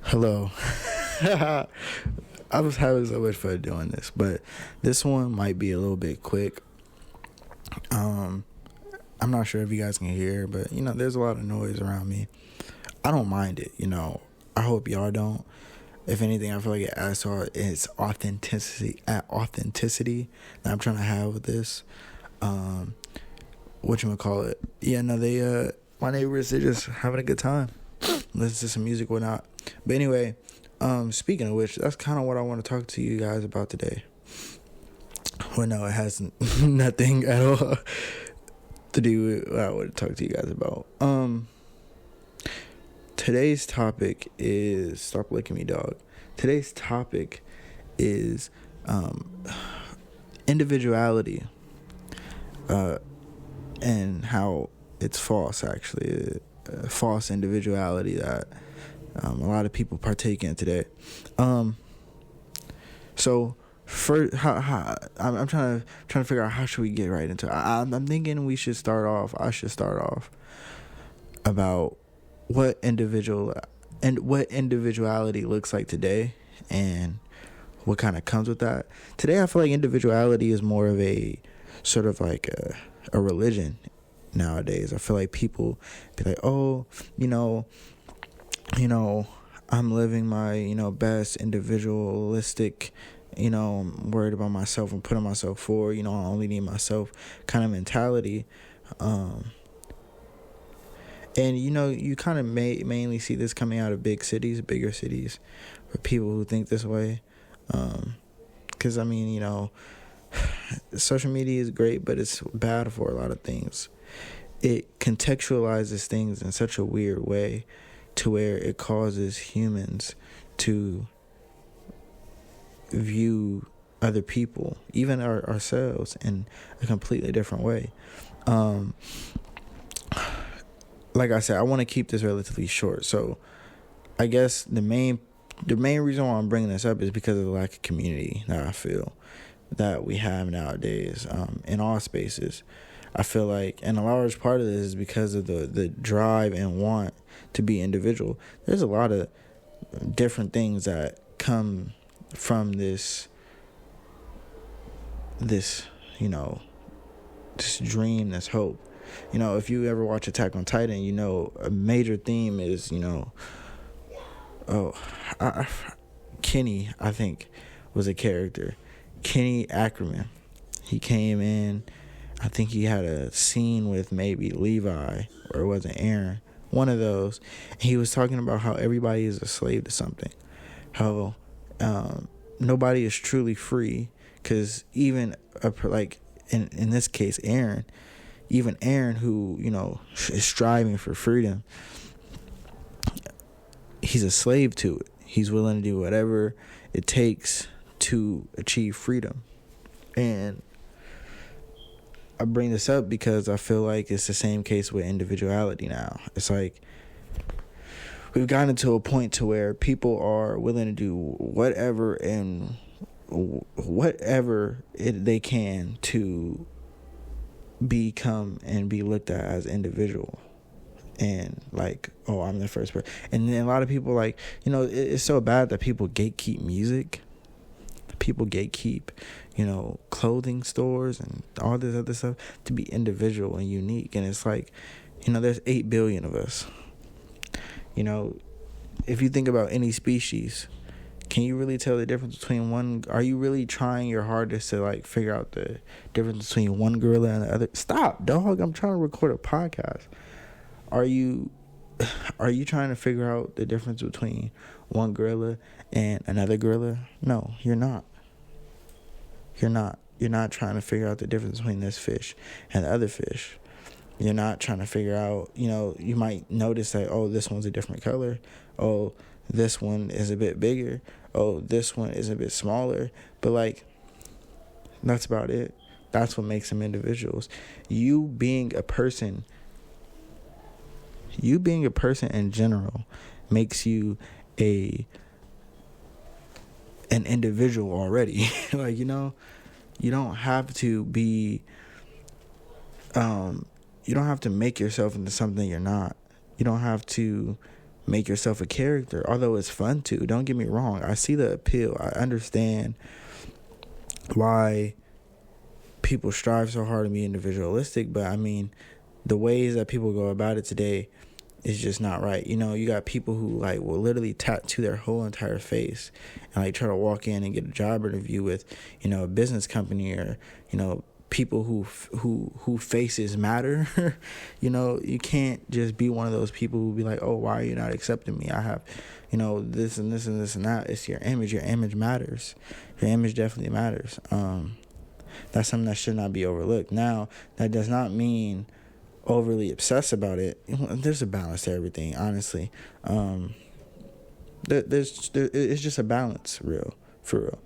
Hello. I was having so much fun doing this, but this one might be a little bit quick. I'm not sure if you guys can hear, but there's a lot of noise around me. I don't mind it, I hope y'all don't. If anything, I feel like it adds to its authenticity that I'm trying to have with this. Whatchamacallit. Yeah, no, my neighbors, they're just having a good time. Listen to some music, whatnot. But anyway, speaking of which, that's kind of what I want to talk to you guys about today. Well, no, it has nothing at all to do with what I want to talk to you guys about. Today's topic is... Stop licking me, dog. Today's topic is individuality, and how it's false, actually. False individuality that a lot of people partake in today. So for I'm trying to figure out how should we get right into it. I'm thinking I should start off about what individuality looks like today and what kind of comes with that. Today I feel like individuality is more of a sort of like a religion. Nowadays I feel like people be like, oh, I'm living my best individualistic, I'm worried about myself and putting myself forward, I only need myself kind of mentality. And you kind of mainly see this coming out of bigger cities, for people who think this way. Because social media is great, but it's bad for a lot of things. It contextualizes things in such a weird way to where it causes humans to view other people, even ourselves, in a completely different way. Like I said, I want to keep this relatively short. So I guess the main reason why I'm bringing this up is because of the lack of community that I feel that we have nowadays, in all spaces. I feel like, and a large part of this is because of the drive and want to be individual. There's a lot of different things that come from this dream, this hope. If you ever watch Attack on Titan, a major theme is, Kenny, I think, was a character. Kenny Ackerman. He came in, I think he had a scene with maybe Levi, or it wasn't Aaron, one of those. And he was talking about how everybody is a slave to something. How nobody is truly free, because even in this case, Aaron, who is striving for freedom, he's a slave to it. He's willing to do whatever it takes to achieve freedom. And I bring this up because I feel like it's the same case with individuality now. It's like we've gotten to a point to where people are willing to do whatever they can to become and be looked at as individual. And like, oh, I'm the first person. And then a lot of people it's so bad that people gatekeep music. People gatekeep, clothing stores and all this other stuff to be individual and unique. And it's like, there's 8 billion of us. If you think about any species, can you really tell the difference between one? Are you really trying your hardest to figure out the difference between one gorilla and the other? Stop, dog. I'm trying to record a podcast. Are you trying to figure out the difference between one gorilla and another gorilla? No, you're not. You're not trying to figure out the difference between this fish and the other fish. You're not trying to figure out, you might notice that, oh, this one's a different color. Oh, this one is a bit bigger. Oh, this one is a bit smaller. But that's about it. That's what makes them individuals. You being a person in general makes you an individual already. You don't have to be you don't have to make yourself into something you're not. You don't have to make yourself a character, although it's fun to. Don't get me wrong. I see the appeal. I understand why people strive so hard to be individualistic, but I mean, the ways that people go about it today is just not right. You know, you got people who like will literally tattoo their whole entire face and like try to walk in and get a job interview with, you know, a business company, or, you know, people who faces matter. You know, you can't just be one of those people who be like, oh, why are you not accepting me? I have, you know, this and this and this and that. It's your image. Your image matters. Your image definitely matters. That's something that should not be overlooked. Now, that does not mean overly obsessed about it. There's a balance to everything, honestly. It's just a balance, for real.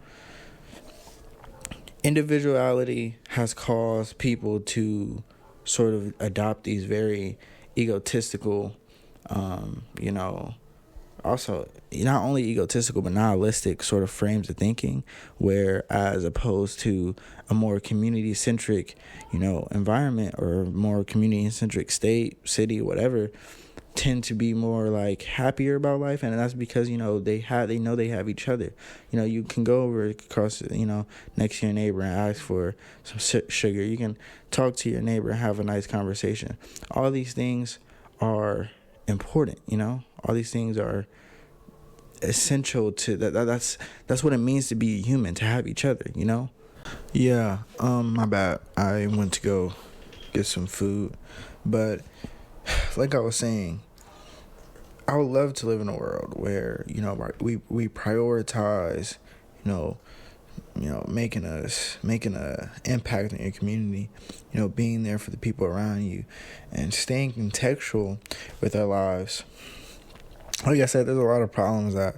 Individuality has caused people to sort of adopt these very egotistical, you know, also not only egotistical but nihilistic sort of frames of thinking, where as opposed to a more community-centric, you know, environment, or more community-centric state, city, whatever, tend to be more like happier about life. And that's because, you know, they know they have each other. You know, you can go over across, you know, next to your neighbor and ask for some sugar. You can talk to your neighbor and have a nice conversation. All these things are important, you know. All these things are essential to that's what it means to be human, to have each other, you know. Yeah, my bad. I went to go get some food, but like I was saying, I would love to live in a world where, you know, we prioritize, you know, making a impact in your community, you know, being there for the people around you, and staying contextual with our lives. Like I said, there's a lot of problems that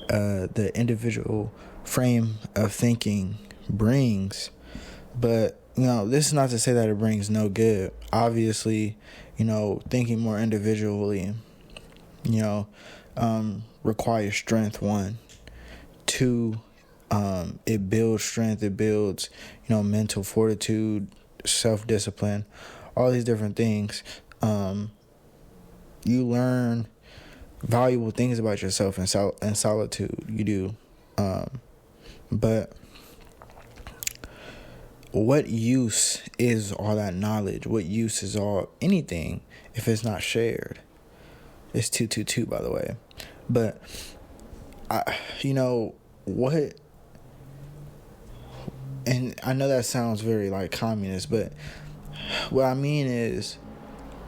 the individual frame of thinking brings, but, you know, this is not to say that it brings no good. Obviously, you know, thinking more individually, you know, requires strength, one. Two, it builds strength, it builds, you know, mental fortitude, self-discipline, all these different things. You learn valuable things about yourself in solitude. You do. But what use is all that knowledge? What use is all anything if it's not shared? It's 222, by the way. But you know what? And I know that sounds very like communist, but what I mean is,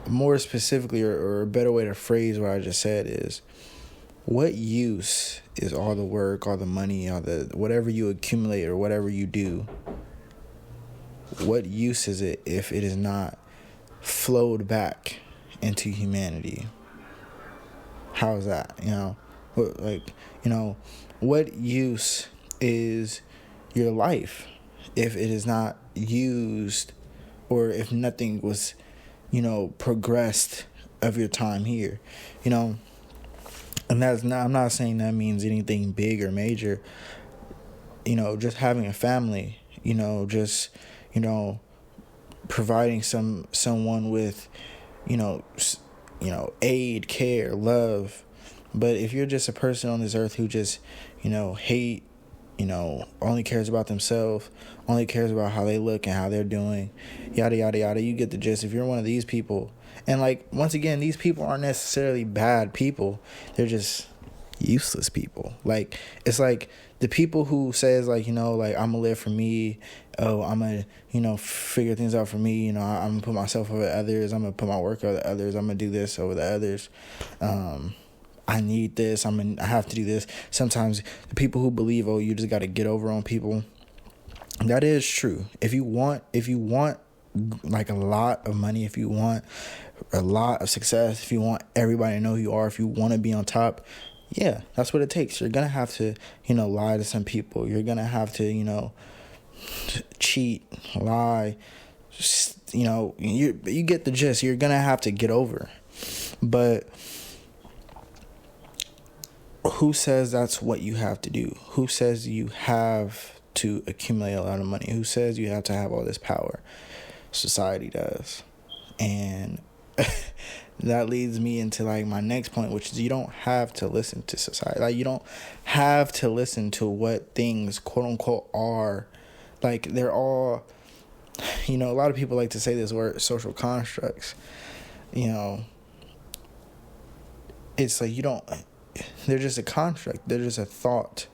more specifically, or a better way to phrase what I just said is, what use is all the work, all the money, all the whatever you accumulate or whatever you do? What use is it if it is not flowed back into humanity? How is that? You know, like, you know, what use is your life if it is not used, or if nothing was, you know, progressed of your time here, you know? And that's not, I'm not saying that means anything big or major, you know, just having a family, you know, just, you know, providing someone with, you know, aid, care, love. But if you're just a person on this earth who just, you know, hate, you know, only cares about themselves, only cares about how they look and how they're doing, yada, yada, yada, you get the gist. If you're one of these people, and like, once again, these people aren't necessarily bad people. They're just useless people. Like, it's like the people who says, like, you know, like, I'm gonna live for me. Oh, I'm gonna, you know, figure things out for me. You know, I'm gonna put myself over others. I'm gonna put my work over others. I'm gonna do this over the others. I need this. I have to do this. Sometimes the people who believe, oh, you just got to get over on people. That is true. If you want like a lot of money, if you want a lot of success, if you want everybody to know who you are, if you want to be on top, yeah, that's what it takes. You're going to have to, you know, lie to some people. You're going to have to, you know, cheat, lie. You know, you get the gist. You're going to have to get over. But who says that's what you have to do? Who says you have to accumulate a lot of money? Who says you have to have all this power? Society does. And that leads me into like my next point, which is you don't have to listen to society. Like, you don't have to listen to what things quote unquote are. Like, they're all, a lot of people like to say this word, social constructs. It's like they're just a construct. They're just a thought.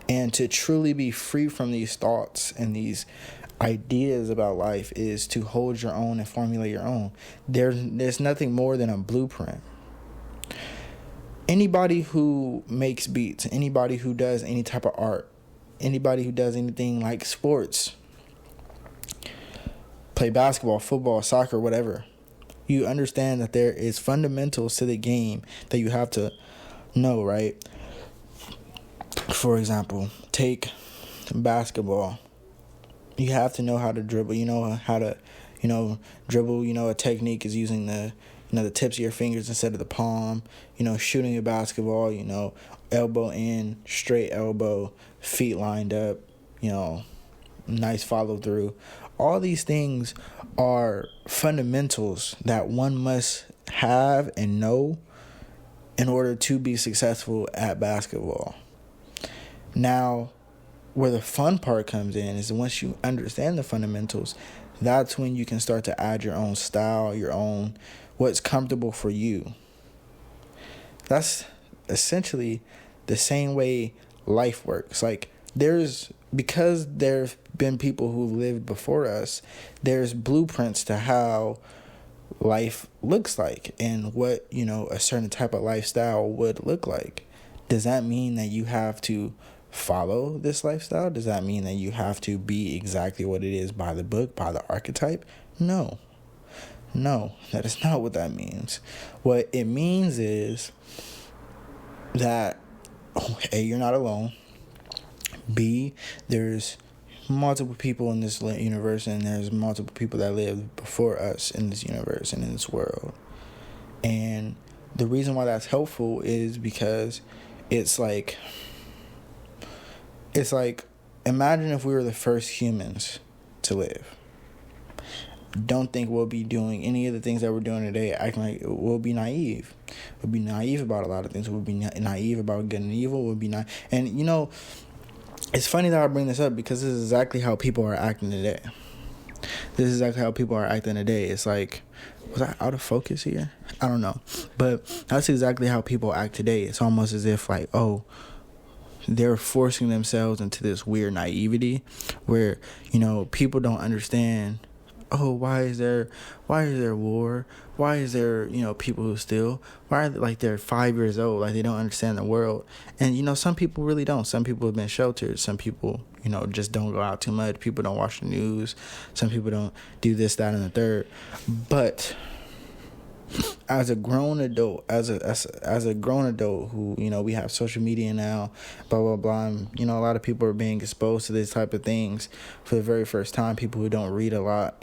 And to truly be free from these thoughts and these ideas about life is to hold your own and formulate your own. There's nothing more than a blueprint. Anybody who makes beats, anybody who does any type of art, anybody who does anything like sports, play basketball, football, soccer, whatever, you understand that there is fundamentals to the game that you have to know, right? For example, take basketball. You have to know how to dribble. You know how to, dribble. A technique is using the tips of your fingers instead of the palm. Shooting a basketball. Elbow in, straight elbow, feet lined up. Nice follow through. All these things are fundamentals that one must have and know in order to be successful at basketball. Now, where the fun part comes in is once you understand the fundamentals, that's when you can start to add your own style, your own, what's comfortable for you. That's essentially the same way life works. Like, because there's been people who lived before us, there's blueprints to how life looks like and what, a certain type of lifestyle would look like. Does that mean that you have to follow this lifestyle? Does that mean that you have to be exactly what it is by the book, by the archetype? No, that is not what that means. What it means is that A, you're not alone. B, there's multiple people in this universe, and there's multiple people that lived before us in this universe and in this world. And the reason why that's helpful is because it's like imagine if we were the first humans to live. Don't think we'll be doing any of the things that we're doing today, acting like we'll be naive. We'll be naive about a lot of things. We'll be naive about good and evil. We'll be naive. And, it's funny that I bring this up because this is exactly how people are acting today. It's like, was I out of focus here? I don't know. But that's exactly how people act today. It's almost as if like, they're forcing themselves into this weird naivety where, people don't understand, why is there war? Why is there, people who steal? Why are they, like, they're 5 years old, like they don't understand the world? And, some people really don't. Some people have been sheltered. Some people, just don't go out too much. People don't watch the news. Some people don't do this, that, and the third. But as a grown adult, as a grown adult who, we have social media now, blah, blah, blah, and, a lot of people are being exposed to this type of things for the very first time. People who don't read a lot,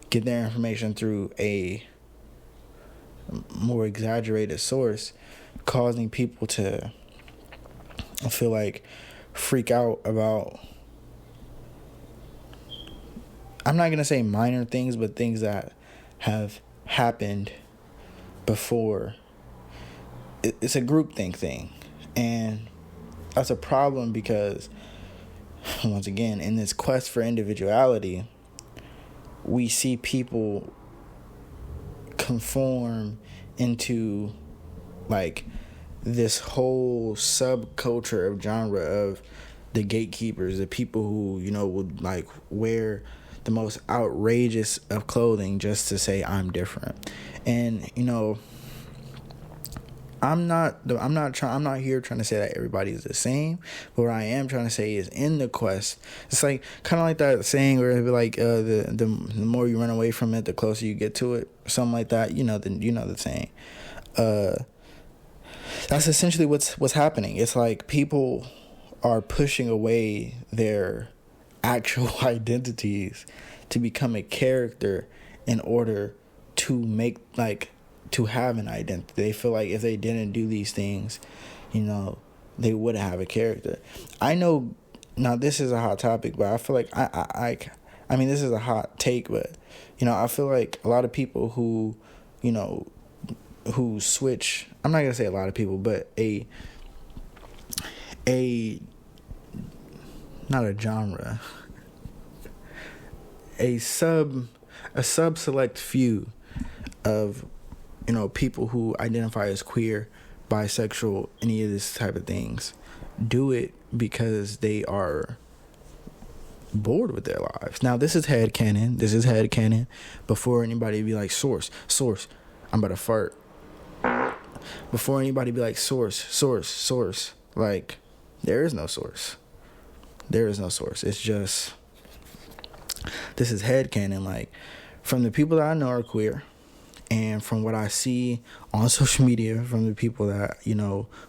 get their information through a more exaggerated source, causing people to feel like freak out about, I'm not going to say minor things, but things that have happened before. It's a groupthink thing, and that's a problem because, once again, in this quest for individuality, we see people conform into like this whole subculture of genre of the gatekeepers, the people who, would like wear the most outrageous of clothing just to say I'm different. And I'm not here trying to say that everybody is the same, but what I am trying to say is in the quest, it's like kind of like that saying where it'd be like the more you run away from it, the closer you get to it, something like that. The saying. That's essentially what's happening. It's like people are pushing away their actual identities to become a character in order to have an identity. They feel like if they didn't do these things, they would have a character. I know now this is a hot topic, but I feel like I mean this is a hot take, but I feel like a lot of people who who switch. I'm not gonna say a lot of people, but a not a genre, a sub select few of people who identify as queer, bisexual, any of this type of things, do it because they are bored with their lives. Now this is headcanon. Before anybody be like source, I'm about to fart. Before anybody be like source, like there is no source. It's just, this is headcanon. Like, from the people that I know are queer, and from what I see on social media from the people that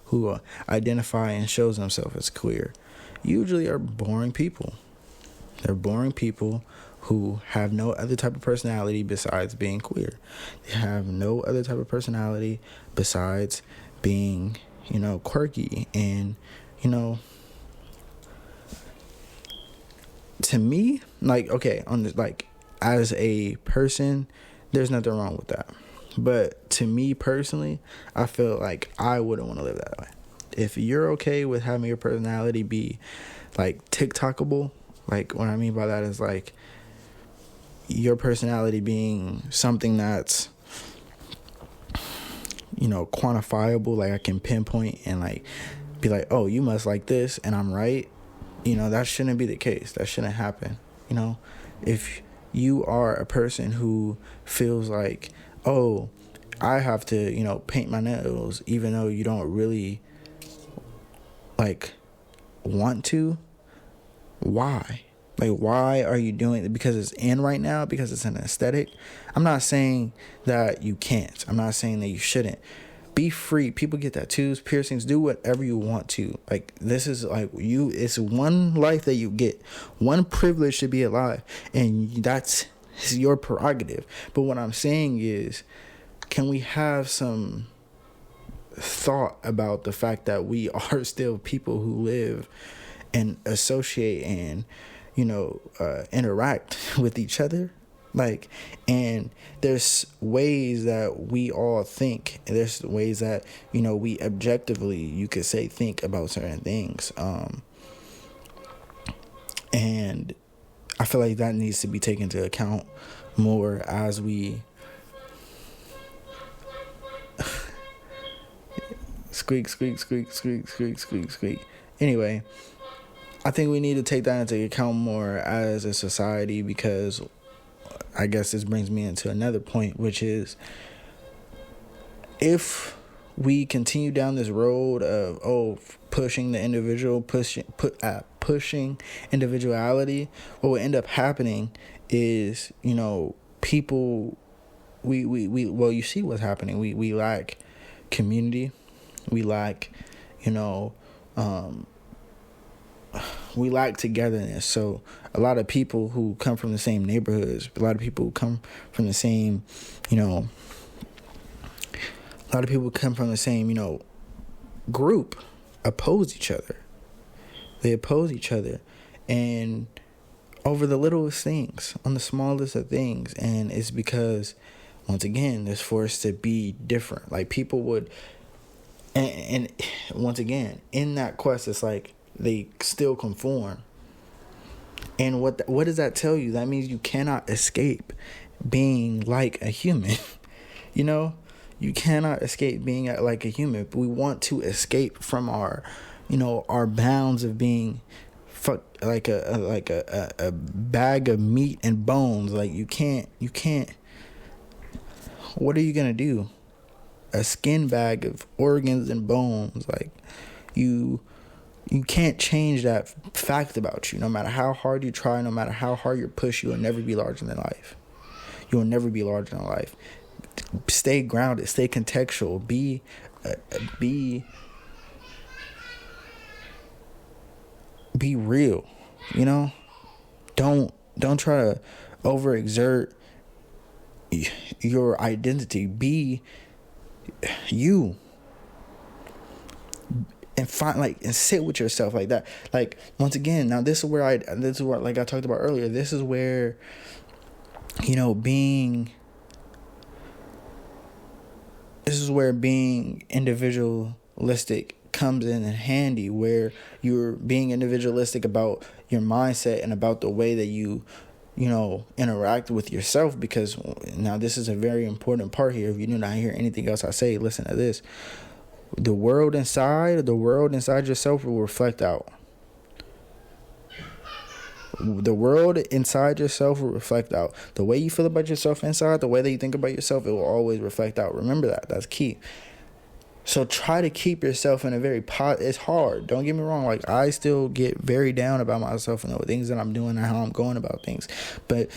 who identify and shows themselves as queer, usually are boring people. They're boring people who have no other type of personality besides being queer. They have no other type of personality besides being, quirky. And, to me, like, okay, as a person, there's nothing wrong with that. But to me personally, I feel like I wouldn't want to live that way. If you're okay with having your personality be like TikTokable, like what I mean by that is like your personality being something that's quantifiable, like I can pinpoint and like be like, oh, you must like this and I'm right. That shouldn't be the case. That shouldn't happen. If you are a person who feels like, oh, I have to, paint my nails even though you don't really like want to, why? Like, why are you doing it? Because it's in right now? Because it's an aesthetic? I'm not saying that you can't. I'm not saying that you shouldn't. Be free. People get tattoos, piercings, do whatever you want to. Like, this is like it's one life that you get, one privilege to be alive, and that's your prerogative. But what I'm saying is, can we have some thought about the fact that we are still people who live and associate and interact with each other? Like, and there's ways that we all think, and there's ways that we objectively, you could say, think about certain things, and I feel like that needs to be taken into account more as we squeak. Anyway, I think we need to take that into account more as a society, because I guess this brings me into another point, which is, if we continue down this road of pushing the individual, pushing individuality, what will end up happening is people, we well, you see what's happening. We lack community. We lack we lack togetherness. So a lot of people who come from the same neighborhoods, a lot of people who come from the same, group oppose each other. They oppose each other, and over the littlest things, on the smallest of things. And it's because, once again, they're forced to be different. Like, people would, and once again, in that quest, it's like they still conform. And what does that tell you? That means you cannot escape being like a human. You cannot escape being like a human. We want to escape from our bounds of being like a bag of meat and bones. Like, you can't. What are you gonna do? A skin bag of organs and bones. Like, you can't change that fact about you. No matter how hard you try, no matter how hard you push, you will never be larger than life. You will never be larger than life. Stay grounded. Stay contextual. Be real. Don't try to overexert your identity. Be you. And find and sit with yourself like that. Like, once again, now this is where like I talked about earlier, this is where being this is where being individualistic comes in handy, where you're being individualistic about your mindset and about the way that you interact with yourself. Because now this is a very important part here. If you do not hear anything else I say, listen to this. The world inside yourself will reflect out. The world inside yourself will reflect out. The way you feel about yourself inside, the way that you think about yourself, it will always reflect out. Remember that. That's key. So try to keep yourself in a very it's hard. Don't get me wrong. Like, I still get very down about myself and the things that I'm doing and how I'm going about things. But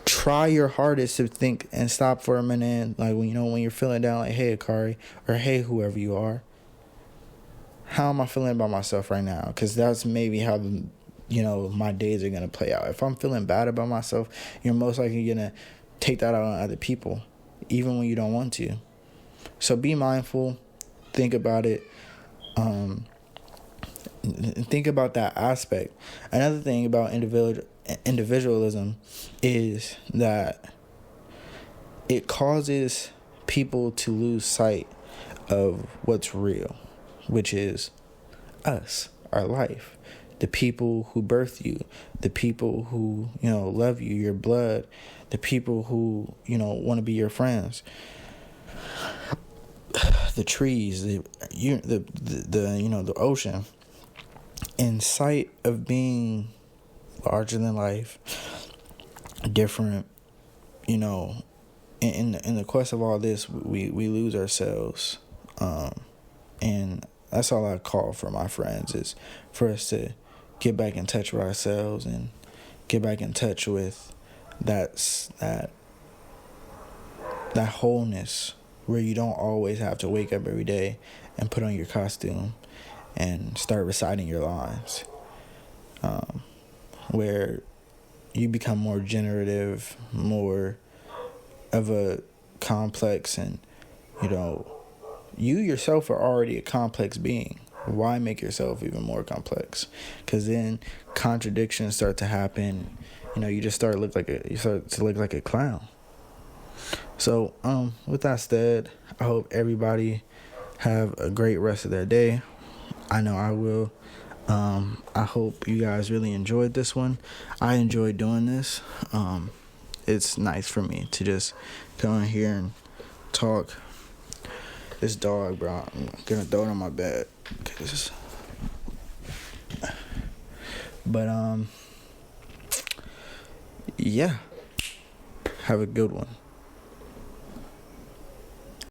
try your hardest to think and stop for a minute. Like, when you're feeling down, like, hey, Akari, or hey, whoever you are, how am I feeling about myself right now? Because that's maybe how my days are going to play out. If I'm feeling bad about myself, you're most likely going to take that out on other people, even when you don't want to. So be mindful. Think about it. Think about that aspect. Another thing about individualism is that it causes people to lose sight of what's real, which is us, our life. The people who birthed you, the people who, love you, your blood, the people who, want to be your friends, the trees, the ocean. In sight of being larger than life, different, in the quest of all this, we lose ourselves. And that's all I call for my friends, is for us to get back in touch with ourselves and get back in touch with that wholeness, where you don't always have to wake up every day and put on your costume and start reciting your lines, where you become more generative, more of a complex, and you yourself are already a complex being. Why make yourself even more complex? Because then contradictions start to happen. You just start to look like a clown. So, with that said, I hope everybody have a great rest of their day. I know I will. I hope you guys really enjoyed this one. I enjoyed doing this. It's nice for me to just come in here and talk. This dog, bro, I'm gonna throw it on my bed. But yeah, have a good one.